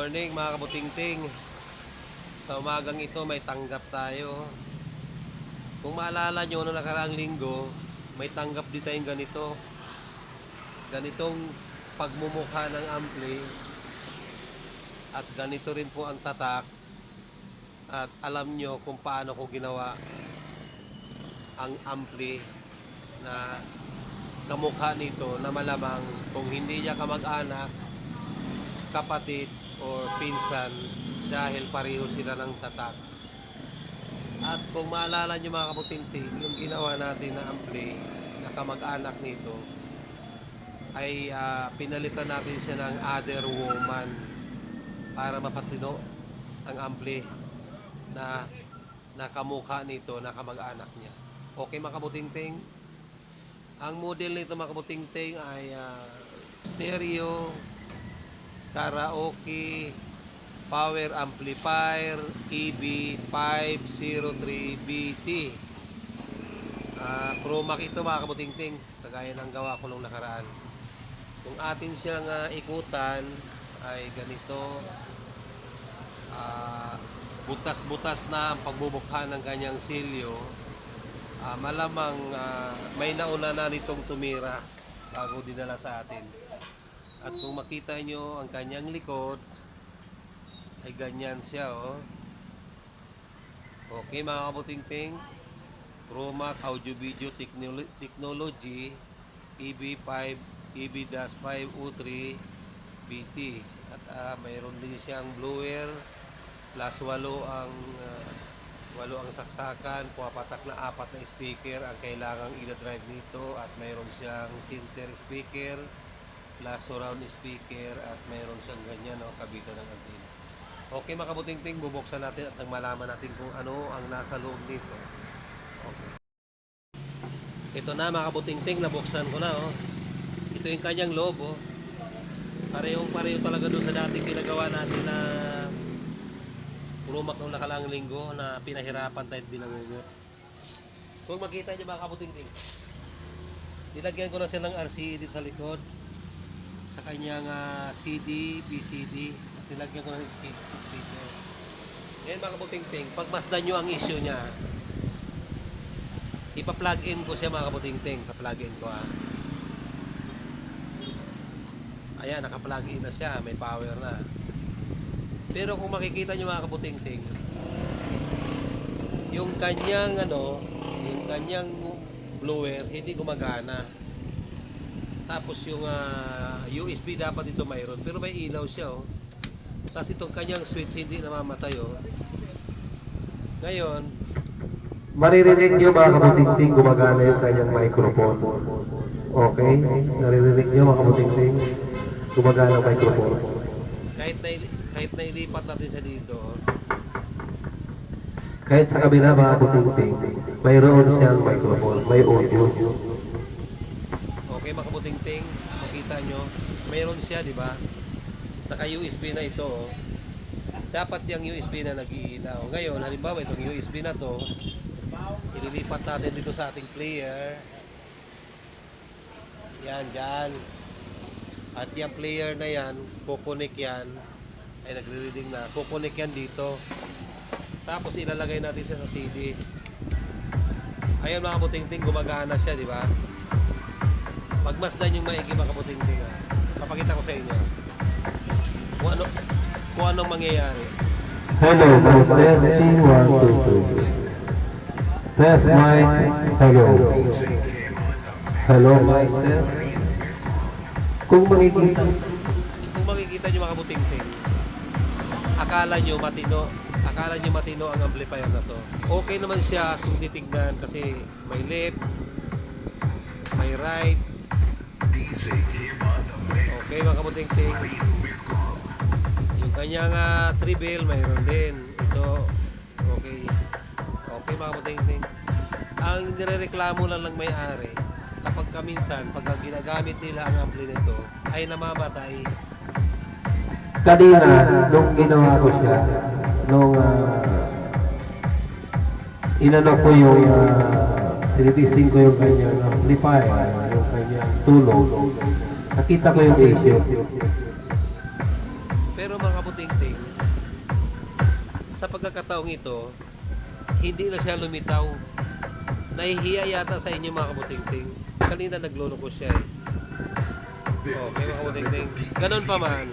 morning mga kabutingting. Sa umagang ito may tanggap tayo. Kung maalala nyo noong nakaraang linggo, may tanggap din tayong ganito. Ganitong pagmumukha ng ampli. At ganito rin po ang tatak. At alam nyo kung paano ko ginawa ang ampli na kamukha nito, na malamang kung hindi niya kamag-anak, kapatid or pinsan, dahil pareho sila ng tatak. At kung maalala nyo mga kabutingting, yung ginawa natin na ampli na kamag-anak nito ay pinalitan natin siya ng other woman para mapatino ang ampli na nakamukha nito na kamag-anak niya. Okay mga kabutingting, ang model nito mga kabutingting ay stereo karaoke power amplifier EB503BT. Chromac ito mga kabutingting, kagaya ng gawa ko nung nakaraan. Kung atin siyang ikutan ay ganito, butas-butas na ang pagbubukha ng kanyang silyo. Malamang may nauna na nitong tumira bago dinala sa atin. At kung makita nyo ang kanyang likod, ay ganyan siya, oh. Okay mga kabutingting, Chromac Audio Video Technology EB503 BT. At mayroon din siyang blower plus 8 ang saksakan, pumapatak na 4 na speaker ang kailangang i-drive nito, at mayroon siyang center speaker plus surround speaker, at mayroon siyang ganyan, kabitan ng antenna. Okay mga kabutingting, bubuksan natin at malaman natin kung ano ang nasa loob nito. Okay. Ito na mga kabutingting, nabuksan ko na, oh. Ito yung kanyang loob, oh. Parehong-pareho talaga doon sa dating ginagawa natin na Chromac nung nakalaang linggo na pinahirapan tayo binagugot. Kung makita nyo mga kabutingting, nilagyan ko na siya ng RCA dito sa likod sa kanyang CD, BCD. Nilagyan ko ng speaker. Ngayon mga kabutingting, pagmasdan nyo ang issue nya, ipa-plug in ko siya mga kabutingting. Pa-plug in ko, ayan, naka-plug in na siya, may power na. Pero kung makikita nyo mga kabutingting, yung kanyang blower hindi gumagana. Tapos yung USB dapat ito mayroon, pero may ilaw siya, oh. Tapos itong kanyang switch hindi namamatay, oh. Ngayon, maririnig nyo mga kabutingting, gumagana yung kanyang microphone. Okay? Naririnig nyo mga kabutingting, gumagana ang microphone. kahit na ilipat natin siya dito, oh. Kahit sa kabila mga kabutingting, mayroon siyang microphone, may audio. Okay mga kabutingting, makita nyo, mayroon siya, di ba? Naka-USB na ito, oh. Dapat yung USB na nag-iilaw. Ngayon, halimbawa itong USB na to, ililipat natin dito sa ating player. Yan, dyan. At yung player na yan, kukunik yan, ay nagre-reading na, kukunik yan dito. Tapos ilalagay natin siya sa CD. Ayun mga kabutingting, gumagana siya, di ba? Pagmasdan yung maigi mga kabutingting, papakita ko sa inyo kung anong mangyayari. Hello, testing 1, 2, 3. Test mic, hello. Hello, mic test. Kung makikita nyo mga kabutingting, akala nyo matino ang amplifier na to. Okay naman siya kung titignan, kasi may left, may right. Okay mga kabutingting, yung kanyang treble mayroon din ito. Okay mga kabutingting, ang nirereklamo lang ng may-ari kapag kaminsan pag ginagamit nila ang ampli nito ay namamatay. kanina, nung ginawa ko siya, nung inano ko yung tinitesting ko yung kanyang amplifier, yung kanyang tulog, nakita ko yung issue. Pero mga kabutingting, sa pagkakataong ito, hindi na siya lumitaw. Nahihiya yata sa inyo mga kabutingting. Kanina nagluloko siya eh. Okay mga kabutingting. Ganon pa man.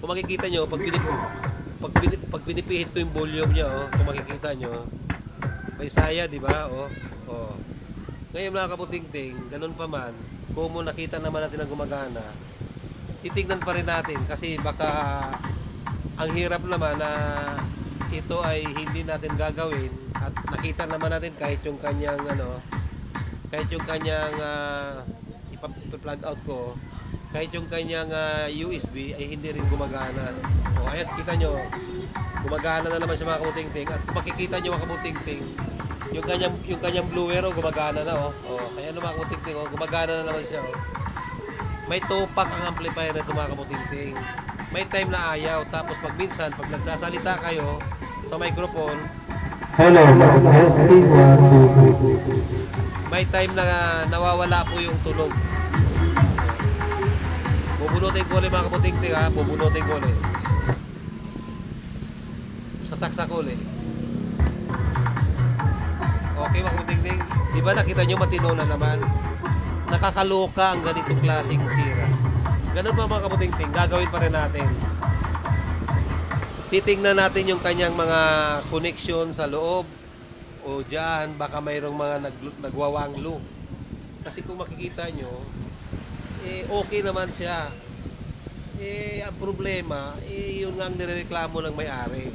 Kung makikita nyo, pag pinipihit ko yung volume niya, oh, kung makikita nyo, may saya, di ba? Oh, oh. Ngayon mga kabutingting, ganun pa man, kung nakita naman natin na gumagana, titignan pa rin natin kasi baka ang hirap naman na ito ay hindi natin gagawin at nakita naman natin kahit yung kanyang ipa-plug out ko, kahit yung kanyang USB ay hindi rin gumagana. O ayan, kita nyo, gumagana na naman siya mga kabutingting. At kung makikita nyo mga kabutingting, yung kanyang blower gumagana na kaya mga kabutingting gumagana na naman siya May tupak ang amplifier nito mga kabutingting. May time na ayaw, tapos pag minsan pag nagsasalita kayo sa microphone, Hello, testing 1, 2, 3. may time na nawawala po yung tunog. Bubunutin ko ulit mga kabutingting ha, bubunutin ko ulit. Sasaksak ko ulit. Okay mga kabutingting, di ba nakita nyo matino na naman? Nakakaloka ang ganitong klaseng sira. Ganun pa mga kabutingting, gagawin pa rin natin. Titingnan natin yung kanyang mga connection sa loob o dyan, baka mayroong mga nagwawanglo. Kasi kung makikita nyo, okay naman siya. Ang problema, yun nga ang nirereklamo ng may-ari.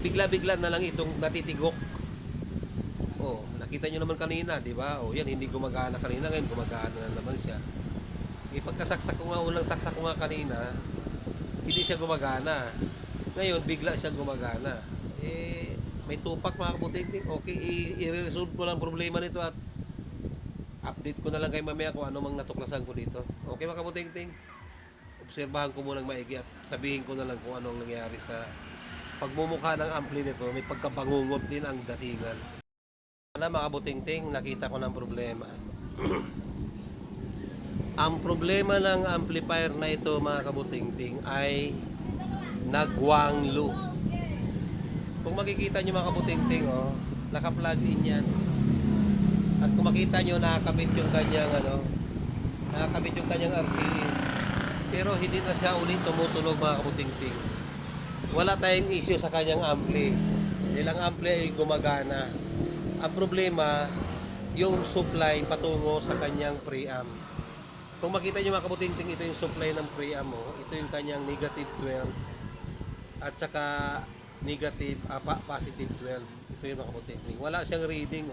Bigla-bigla na lang itong natitigok. Nakita nyo naman kanina, di ba? Yan, hindi gumagana kanina, ngayon gumagana na naman siya. Pagkasaksak ko nga, unang saksak ko nga kanina, hindi siya gumagana. Ngayon, bigla siyang gumagana. May tupak mga kabutingting. Okay, i-resolve ko lang problema nito at update ko na lang kayo mamaya kung ano mang natuklasan ko dito. Okay mga kabutingting? Obserbahan ko munang maigi at sabihin ko na lang kung anong nangyari sa pagmumukha ng ampli nito. May pagkabangungot din ang datingan. Mga kabutingting, nakita ko ng problema. Ang problema ng amplifier na ito mga kabutingting ay nagwanglo. Kung makikita nyo mga kabutingting, naka-plug in yan. At kung makita nyo, nakakabit yung kanyang RCA. Pero hindi na siya ulit tumutunog mga kabutingting. Wala tayong issue sa kanyang ampli. Dahil ang ampli ay gumagana. Ang problema, yung supply patungo sa kanyang preamp. Kung makita nyo mga kabutingting, ito yung supply ng preamp ito yung kanyang negative 12 at saka positive 12. Ito yung mga kabutingting. Wala siyang reading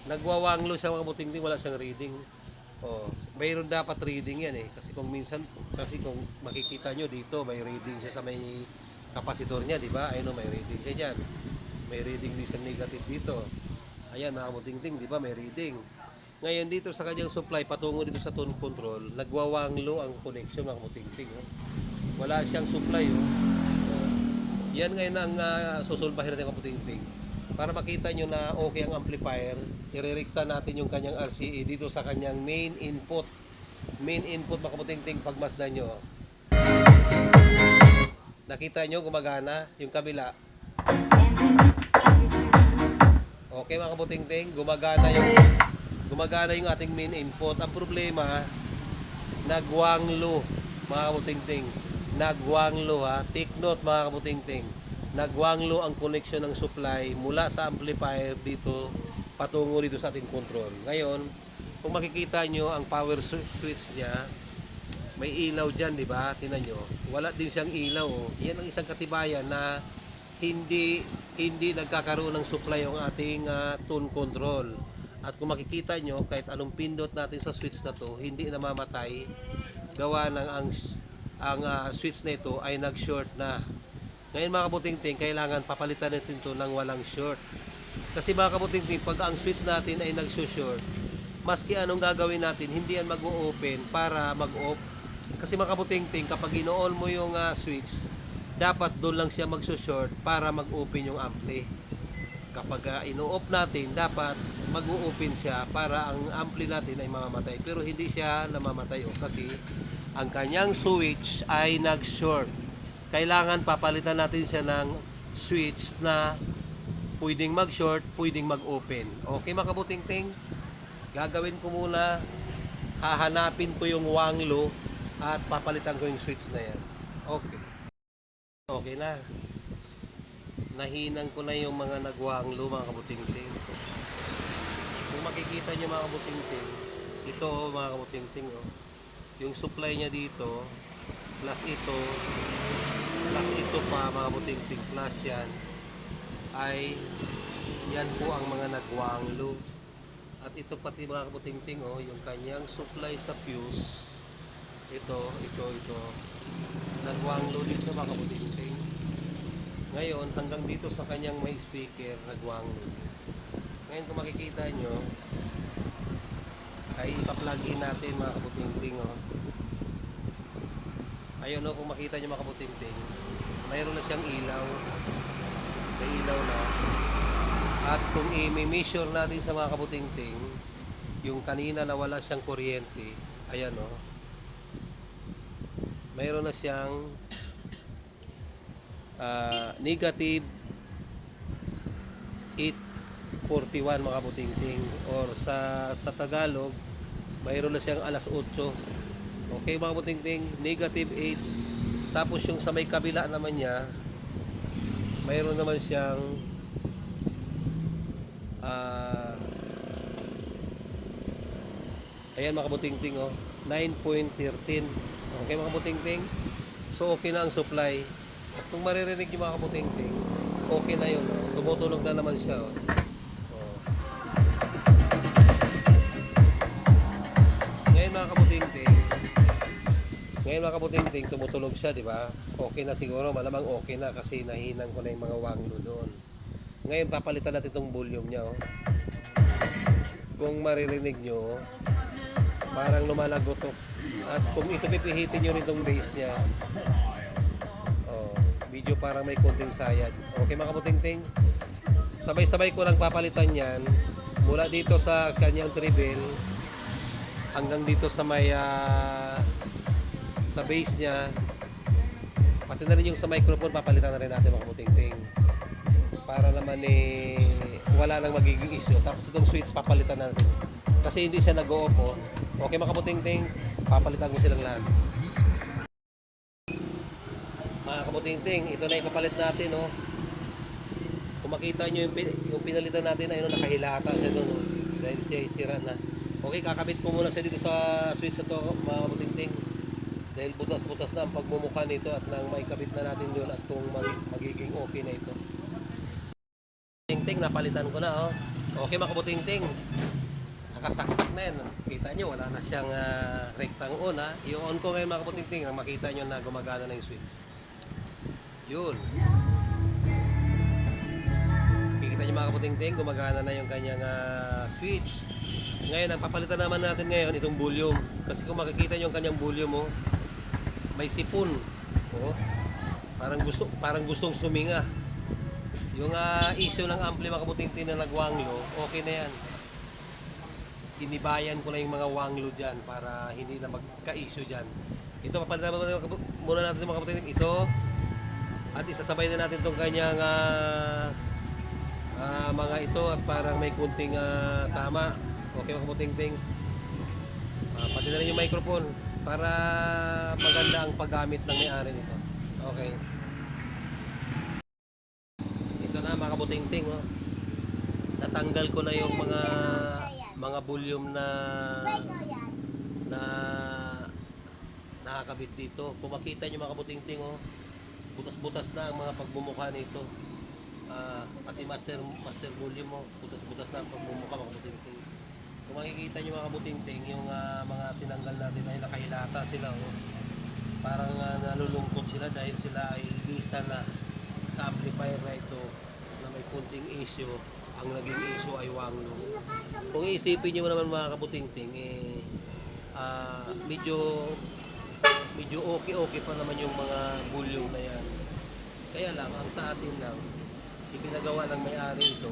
Nagwawanglo siya mga kabutingting, wala siyang reading. Mayroon dapat reading yan kasi kung makikita nyo dito, may reading siya sa may kapasitor niya, di ba? Ayun may reading siya diyan. May reading din sa negative dito. Ayan mga kabutingting, di ba? May reading. Ngayon dito sa kanyang supply patungo dito sa tone control, nagwawanglo ang connection mga kabutingting. Wala siyang supply Yan ngayon ang susulbahin natin mga kabutingting. Para makita nyo na okay ang amplifier, irerekta natin yung kanyang RCA dito sa kanyang main input. Main input mga kabutingting, pagmasdan nyo. Nakita nyo gumagana yung kabila. Okay mga kabutingting, gumagana yung ating main input. Ang problema, nagwanglo mga kabutingting. Nagwanglo take note mga kabutingting. Nagwanglo ang connection ng supply mula sa amplifier dito patungo dito sa ating control. Ngayon, kung makikita nyo ang power switch niya, may ilaw dyan, di ba? Tingnan nyo, wala din siyang ilaw Yan ang isang katibayan na hindi nagkakaroon ng supply ang ating tone control. At kung makikita nyo, kahit anong pindot natin sa switch na to, hindi namamatay. Gawa ng ang switch na ito ay nag-short na. Ngayon mga kabutingting, kailangan papalitan natin ito ng walang short. Kasi mga kabutingting, pag ang switch natin ay nag-short, maski anong gagawin natin, hindi yan mag-o-open para mag-off. Kasi mga kabutingting, kapag ino-on mo yung switch, dapat doon lang siya mag-short para mag-open yung ampli. Kapag ino-off natin, dapat mag-o-open siya para ang ampli natin ay mamamatay. Pero hindi siya namamatay kasi ang kanyang switch ay nag-short. kailangan papalitan natin siya ng switch na pwedeng mag-short, pwedeng mag-open. Okay mga kabuting-ting? Gagawin ko muna, hahanapin ko yung wanglo at papalitan ko yung switch na yan. Okay. Okay na. Nahinan ko na yung mga nagwanglo mga kabuting-ting. Kung makikita nyo mga kabuting-ting, ito mga kabuting-ting yung supply niya dito plus ito pa mga kabuting-ting plus yan ay yan po ang mga nagwanglo. At ito pati mga kabuting-ting yung kanyang supply sa fuse, ito nagwanglo dito mga kabuting-ting. Ngayon hanggang dito sa kanyang may speaker nagwanglo. Ngayon kung makikita nyo ay ipa-plug in natin mga kabuting-ting ayun kung makita nyo mga kabuting-ting, mayroon na siyang ilaw, may ilaw na. At kung i-measure natin sa mga kabuting-ting, yung kanina na wala siyang kuryente, ayan mayroon na siyang negative 841 mga kabuting-ting, or sa Tagalog mayroon na siyang alas 8. Okay mga kabuting-ting, negative 8. Tapos yung sa may kabila naman niya, mayroon naman siyang ayan mga kabuting-ting 9.13. Okay mga kabuting-ting, so okay na ang supply. At kung maririnig yung mga kabuting-ting, okay na yun tumutunog na naman siya ngayon mga kabuting-ting tumutulog siya, di ba? Okay na siguro, malamang okay na kasi nahinan ko na yung mga wanglo doon. Ngayon papalitan natin itong volume niya kung maririnig nyo parang lumalagot at kung ito pipihitin nyo nitong base niya medyo parang may konting sayad. Okay mga kabuting-ting, sabay-sabay ko lang papalitan yan mula dito sa kanyang treble hanggang dito sa may sa base niya, pati na rin yung sa microphone papalitan na rin natin mga kabuting-ting para naman wala nang magiging issue. Tapos itong switch papalitan natin kasi hindi siya nag-o-off Okay mga kabuting-ting, papalitan ko silang lahat mga kabuting-ting. Ito na ipapalit natin kung makita nyo yung pinalitan natin ay nakahilata siya doon dahil siya ay sira na. Okay, kakabit ko muna siya dito sa switch na to mga kabuting-ting dahil butas-butas na ang pagmumukha nito at nang maikabit na natin yun at kung magiging okay na ito. Ting-ting, napalitan ko na Okay mga kabuting-ting, nakasaksak na yan. Kita nyo wala na siyang rectang on i-on ko ngayon mga kabuting-ting nang makita nyo na gumagana na yung switch. Yun, kita nyo mga kabuting-ting, gumagana na yung kanyang switch. Ngayon ang papalitan naman natin ngayon itong volume kasi kung makikita nyo yung kanyang volume may sipon parang gustong suminga. Yung issue ng ampli mga kabuting-ting na nagwanglo, okay na yan. Inibayan ko na yung mga wanglo dyan para hindi na magka-issue dyan. Ito papalitan muna natin mga kabuting-ting ito at isasabay na natin itong kanyang mga ito at parang may kunting tama. Okay mga kabuting-ting, pati na rin yung microphone para maganda ang paggamit ng may-ari nito. Okay, ito na mga kabuting-ting natanggal ko na yung mga volume na nakakabit dito. Kung makita nyo mga kabuting-ting butas-butas na ang mga pagmumukha nito. Pati master volume butas-butas na ang pagmumukha mga kabuting-ting. Kung makikita nyo mga kabuting-ting, yung mga tinanggal natin ay nakahilata sila parang nalulungkot sila dahil sila ay lisa na sa amplifier na ito na may kunting issue. Ang naging issue ay wanglo. Kung iisipin nyo naman mga kabuting-ting medyo okay pa naman yung mga volume na yan. Kaya lang ang sa atin lang ipinagawa ng may-ari ito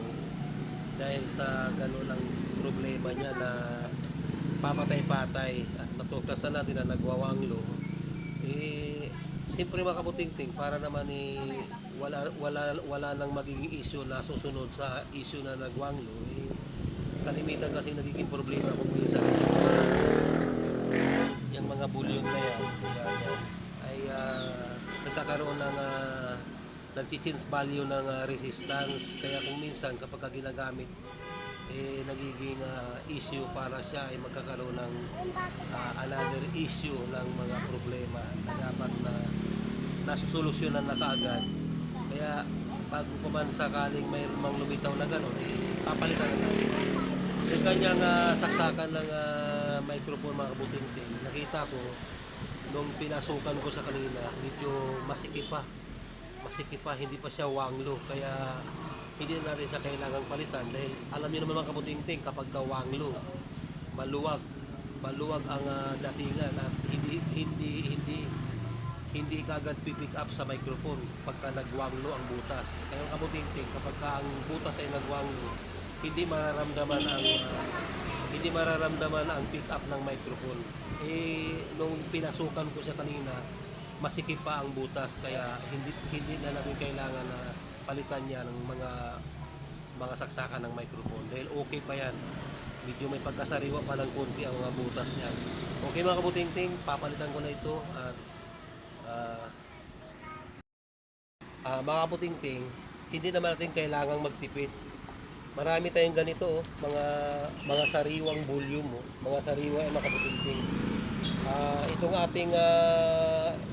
dahil sa gano'n lang problema niya na papatay-patay at natuklasan natin na nagwawanglo Siyempre mga kabutingting, para naman wala nang magiging issue na susunod sa issue na nagwanglo, kalimitan kasi nagiging problema kung minsan yung mga bulyon na yan ay nagkakaroon ng nag-change value ng resistance, kaya kung minsan kapag ginagamit nagiging issue para siya ay magkakaroon ng another issue ng mga problema na dapat na nasusolusyonan na kaagad. Kaya bago pa man sakaling mayroon mang lumitaw na gano'n, papalitan na natin. Yung kanyang saksakan ng microphone mga kabutingting, nakita ko nung pinasukan ko sa kanina, medyo masikip pa, hindi pa siya wanglo, kaya hindi na natin siya kailangang palitan dahil alam niyo naman mga kabutingting, kapag ka wanglo, maluwag ang datingan at hindi kagad pipick up sa microphone pagka nagwanglo ang butas. Kaya ang kabutingting, kapag ka ang butas ay nagwanglo, hindi mararamdaman ang pick up ng microphone. Nung pinasukan ko siya kanina, masikip pa ang butas, kaya hindi na natin kailangan na palitan niya ng mga saksakan ng microphone dahil okay pa yan. Medyo may pagkasariwa pa ng konti ang mga butas niya. Okay mga kabutingting, papalitan ko na ito at mga kabutingting, hindi naman natin kailangang magtipid. Marami tayong ganito, mga sariwang volume, mga sariwa ay mga kabutingting. Itong ating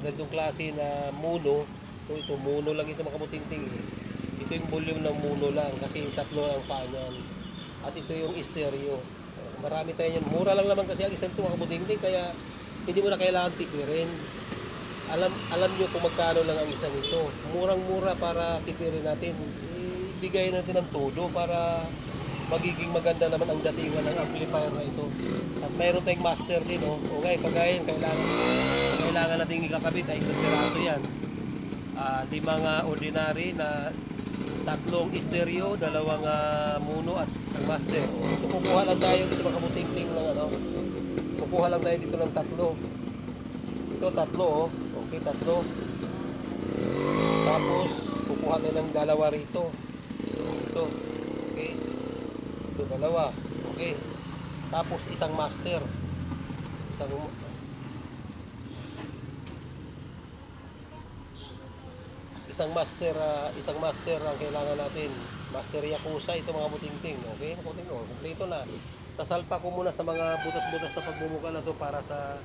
ganitong klase na mono, ito mono lang ito mga kabutingting. Ito yung volume ng mono lang kasi tatlo ang paa niyan. At ito yung stereo. Marami tayo yan. Mura lang naman kasi ang isang ito mga kabutingting, kaya hindi mo na kailangan tipirin. Alam nyo kung magkano lang ang isang ito. Murang-mura para tipirin natin. Ibigay natin ng todo para magiging maganda naman ang datingan ng amplifier na ito. At mayroon tayong master din, okay, kagaya kailangan nating ikakabit ay itong piraso yan. 5 ordinary na 3 stereo, 2 mono at isang master. So kukuha lang tayo dito mga kabutingting ng kukuha lang tayo dito ng 3. Ito 3, okay, 3. Tapos kukuha tayo ng 2 rito. Ito, okay. Ito 2, okay. Tapos isang master. Isang master ang kailangan natin. Master Yakuza ito mga butingting. Okay, kumpleto na. Sasalpa ko muna sa mga butas-butas na pagmumuka na to para sa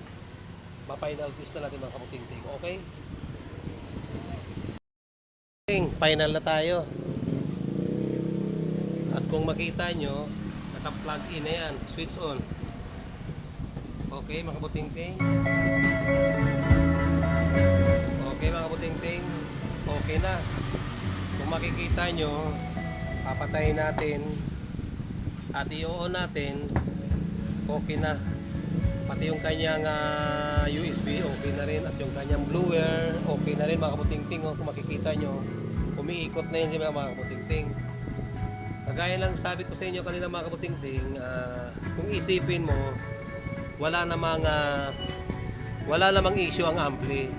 ma-final test na natin mga kabutingting. Okay? Final na tayo. At kung makita nyo, naka-plug in na yan. Switch on. Okay mga kabutingting. Okay mga kabutingting. Okay na. Kung makikita nyo, papatayin natin at i-on natin. Okay na. Pati yung kanyang USB okay na rin, at yung kanyang blower okay na rin mga kabutingting. Kung makikita nyo, umiikot na yun siya mga kabutingting. Kagaya lang sabi ko sa inyo kanina mga kabutingting, kung isipin mo, wala namang issue ang ampli.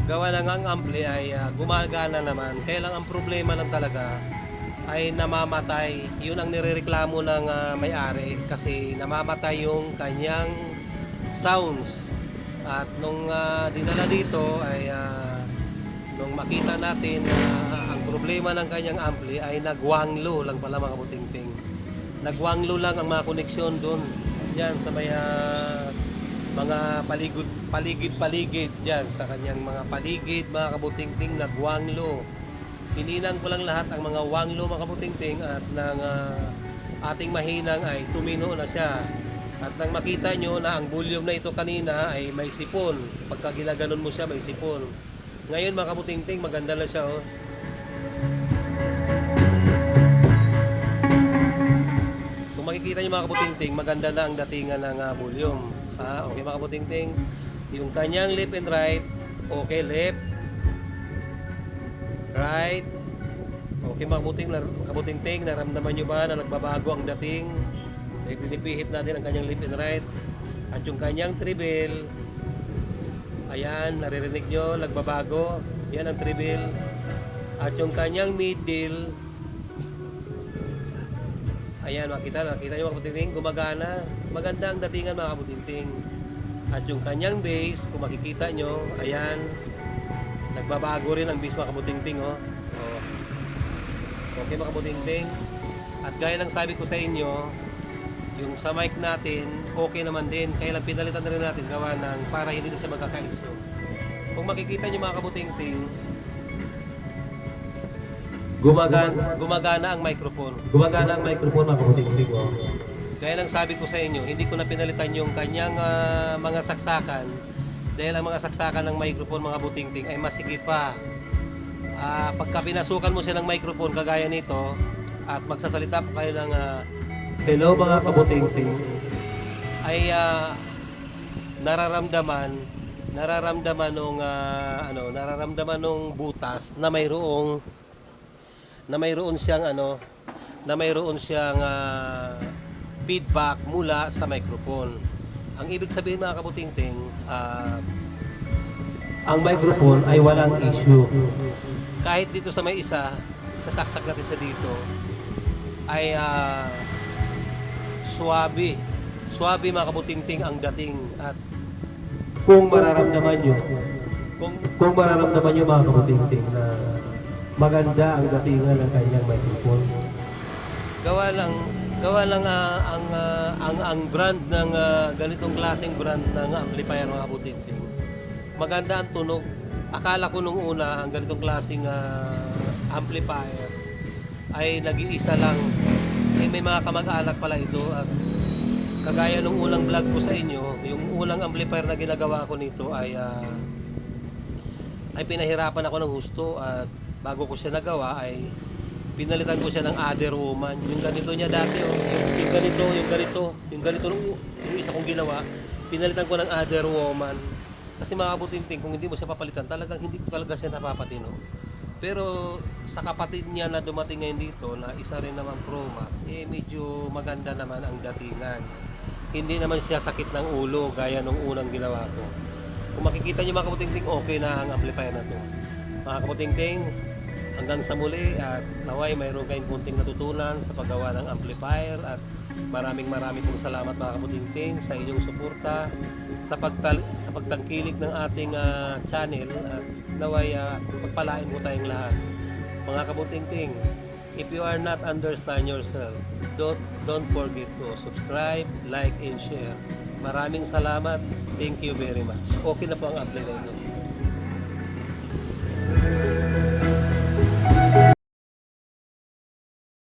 Gawa na nga ang ampli ay gumagana naman. Kaya lang ang problema lang talaga ay namamatay. Yun ang nirereklamo ng may-ari kasi namamatay yung kanyang sounds. At nung dinala dito ay nung makita natin ang problema ng kanyang ampli ay nagwanglo lang pala mga kabutingting. Nagwanglo lang ang mga koneksyon doon. Yan sa may mga paligid dyan sa kanyang mga paligid mga kabutingting, nagwanglo. Pininan ko lang lahat ang mga wanglo mga kabutingting at ng ating mahinang ay tumino na siya. At nang makita nyo na ang volume na ito kanina ay may sipon, pagka ginaganon mo siya may sipon. Ngayon mga kabutingting, maganda na siya Kung makikita nyo mga kabutingting, maganda na ang datingan ng volume. Okay mga kabutingting, yung kanyang left and right, okay, left, right, okay mga kabutingting, naramdaman nyo ba na nagbabago ang dating? Pinipihit natin ang kanyang left and right, at yung kanyang treble, Ayan, naririnig nyo, nagbabago. Yan ang treble. At yung kanyang middle, ayan, nakita nyo mga kabutingting, gumagana. Maganda ang datingan mga kabutingting. At yung kanyang base, kung makikita nyo, ayan, nagbabago rin ang base mga kabutingting, oh. Oh. Okay mga kabutingting. At gaya ng sabi ko sa inyo, yung sa mic natin, okay naman din. Kaya lang pinalitan na rin natin gawa ng para hindi na siya magkakaiso. Kung makikita nyo mga kabutingting, gumagana ang microphone. Gumagana ang microphone mga kabutingting. Oh. Gaya ng sabi ko sa inyo, hindi ko na pinalitan yung kanyang mga saksakan dahil ang mga saksakan ng microphone mga kabutingting ay masigit pa. Pagka pinasukan mo siya ng microphone kagaya nito at magsasalita po kayo ng hello mga kabutingting, ay nararamdaman nung butas na mayroong siyang feedback mula sa microphone. Ang ibig sabihin mga kabutingting, ang microphone ay walang issue. Kahit dito sa may isa, sasaksak natin siya dito, ay suwabe mga kabutingting ang dating. At kung mararamdaman nyo mga kabutingting na maganda ang datingan ng kanyang microphone, gawa lang ang brand ng ganitong klaseng brand ng amplifier mga kabutingting, maganda ang tunog. Akala ko nung una ang ganitong klaseng amplifier ay nag-iisa lang, ay may mga kamag-anak pala ito. At kagaya nung unang vlog ko sa inyo, yung unang amplifier na ginagawa ko nito ay pinahirapan ako ng husto. At bago ko siya nagawa ay pinalitan ko siya ng Other Woman. Yung ganito niya dati, yung ganito yung isa kong ginawa, pinalitan ko ng Other Woman. Kasi mga kabutingting, kung hindi mo siya papalitan, talagang hindi ko talaga siya napapatino. Pero sa kapatid niya na dumating ngayon dito, na isa rin naman Pro Mac, medyo maganda naman ang datingan. Hindi naman siya sakit ng ulo gaya nung unang ginawa ko. Kung makikita niyo mga kabutingting, okay na ang amplifier na to. Mga kabutingting, hanggang sa muli, at naway mayroon kayong kunting natutunan sa paggawa ng amplifier. At maraming pong salamat mga kabutingting sa inyong suporta sa pagtangkilik ng ating channel. At naway pagpalain mo tayong lahat mga kabutingting. If you are not understand yourself, don't forget to subscribe, like and share. Maraming salamat. Thank you very much. Okay na po ang upload na ito.